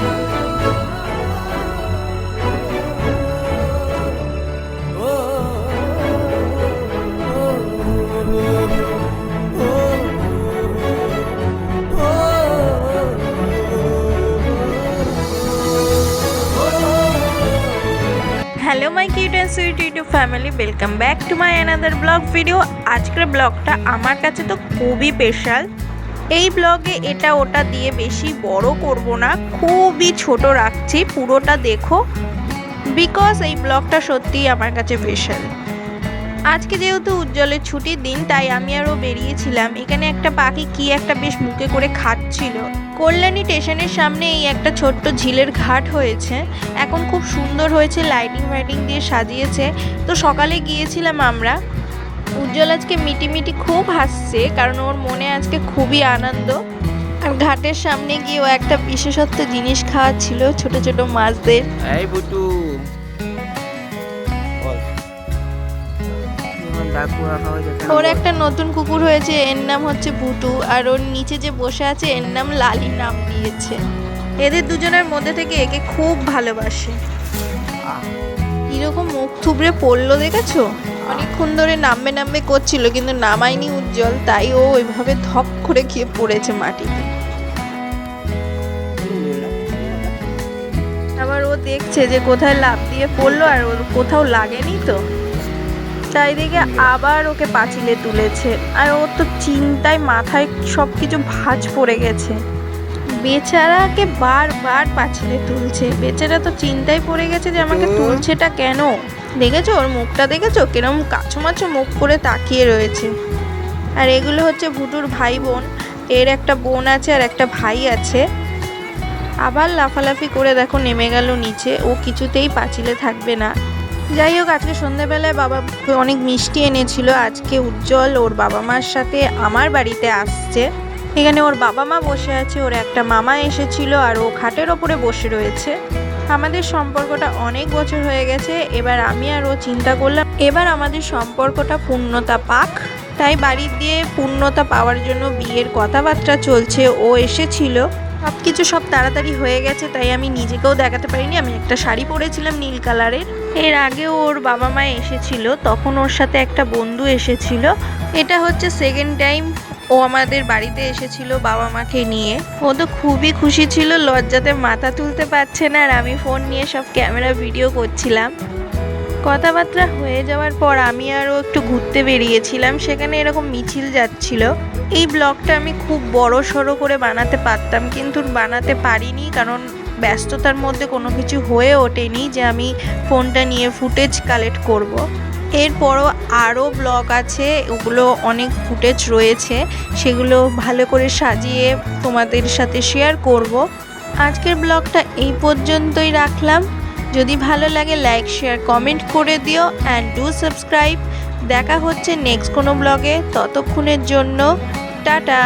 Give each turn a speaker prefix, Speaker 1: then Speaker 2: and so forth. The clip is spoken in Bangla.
Speaker 1: Hello my cute and sweet YouTube family, welcome back to my another blog video. আজকের ব্লগটা আমার কাছে তো খুবই স্পেশাল। এই ব্লগে এটা ওটা দিয়ে বেশি বড় করব না, খুবই ছোট রাখছি, পুরোটা দেখো বিকজ এই ব্লগটা সত্যিই আমার কাছে স্পেশাল। আজকে যেহেতু উজ্জ্বলের ছুটির দিন, তাই আমি আরও বেরিয়েছিলাম। এখানে একটা পাখি কি একটা বেশ মুখে করে খাচ্ছিল। কল্যাণী স্টেশনের সামনে এই একটা ছোট্ট ঝিলের ঘাট হয়েছে, এখন খুব সুন্দর হয়েছে, লাইটিং ফাইটিং দিয়ে সাজিয়েছে। তো সকালে গিয়েছিলাম আমরা। উজ্জ্বল আজকে মিটি খুব হাসছে, কারণ ওর মনে আজকে খুবই আনন্দ। আর ঘাটের সামনে গিয়ে ও একটা বিশেষত্ব জিনিস খাওয়াচ্ছিল, ছোট ছোট মাছদের।
Speaker 2: এই বুটু
Speaker 1: ওর একটা নতুন কুকুর হয়েছে, এর নাম হচ্ছে বুটু, আর ওর নিচে যে বসে আছে এর নাম লালি নাম দিয়েছে। এদের দুজনের মধ্যে থেকে একে খুব ভালোবাসে। কিরকম মুখ থুবড়ে পড়লো দেখেছো? অনেকক্ষণ ধরে নামবে করছিল, কিন্তু নামায়নি উজ্জ্বল, তাই ও ওইভাবে ধপ করে গিয়ে পড়েছে মাটিতে। আবার ও দেখছে যে কোথায় লাফ দিয়ে পড়লো, আর ওর কোথাও লাগেনি, তো তাই দেখে আবার ওকে পাঁচিলে তুলেছে। আর ওর তো চিন্তায় মাথায় সব কিছু ভাঁজ পড়ে গেছে। বেচারাকে বারবার পাঁচিলে তুলছে। বেচারা তো চিন্তায় পড়ে গেছে যে আমাকে তুলছেটা কেন। দেখেছো ওর মুখটা, দেখেছো কিরম কাছুমাছো মুখ করে তাকিয়ে রয়েছে। আর এগুলো হচ্ছে ভুটুর ভাই বোন। এর একটা বোন আছে আর একটা ভাই আছে। আবার লাফালাফি করে দেখো নেমে গেল নিচে। ও কিছুতেই পাঁচিলে থাকবে না। যাই হোক, আজকে সন্ধ্যাবেলায় বাবা অনেক মিষ্টি এনেছিল। আজকে উজ্জ্বল ওর বাবা মার সাথে আমার বাড়িতে আসছে। এখানে ওর বাবা মা বসে আছে, ওর একটা মামা এসেছিল, আর ও খাটের ওপরে বসে রয়েছে। আমাদের সম্পর্কটা অনেক বছর হয়ে গেছে। এবার আমি আর ও চিন্তা করলাম এবার আমাদের সম্পর্কটা পূর্ণতা পাক। তাই বাড়ির দিয়ে পূর্ণতা পাওয়ার জন্য বিয়ের কথাবার্তা চলছে। ও এসেছিল, সব কিছু সব তাড়াতাড়ি হয়ে গেছে, তাই আমি নিজেকেও দেখাতে পারিনি। আমি একটা শাড়ি পরেছিলাম নীল কালারের। এর আগেও ওর বাবা মা এসেছিল, তখন ওর সাথে একটা বন্ধু এসেছিল। এটা হচ্ছে সেকেন্ড টাইম ও আমাদের বাড়িতে এসেছিল বাবা মাকে নিয়ে। ও তো খুবই খুশি ছিল, লজ্জাতে মাথা তুলতে পারছে না। আর আমি ফোন নিয়ে সব ক্যামেরা ভিডিও করছিলাম। কথাবার্তা হয়ে যাওয়ার পর আমি আরও একটু ঘুরতে বেরিয়েছিলাম। সেখানে এরকম মিছিল যাচ্ছিল। এই ব্লগটা আমি খুব বড় সড়ো করে বানাতে পারতাম, কিন্তু বানাতে পারিনি, কারণ ব্যস্ততার মধ্যে কোনো কিছু হয়ে ওঠেনি যে আমি ফোনটা নিয়ে ফুটেজ কালেক্ট করব। এরপরও আরও ব্লগ আছে, ওগুলো অনেক ফুটেজ রয়েছে, সেগুলো ভালো করে সাজিয়ে তোমাদের সাথে শেয়ার করব। আজকের ব্লগটা এই পর্যন্তই রাখলাম। যদি ভালো লাগে লাইক শেয়ার কমেন্ট করে দিও অ্যান্ড ডু সাবস্ক্রাইব। দেখা হচ্ছে নেক্সট কোনো ব্লগে। ততক্ষণের জন্য টাটা।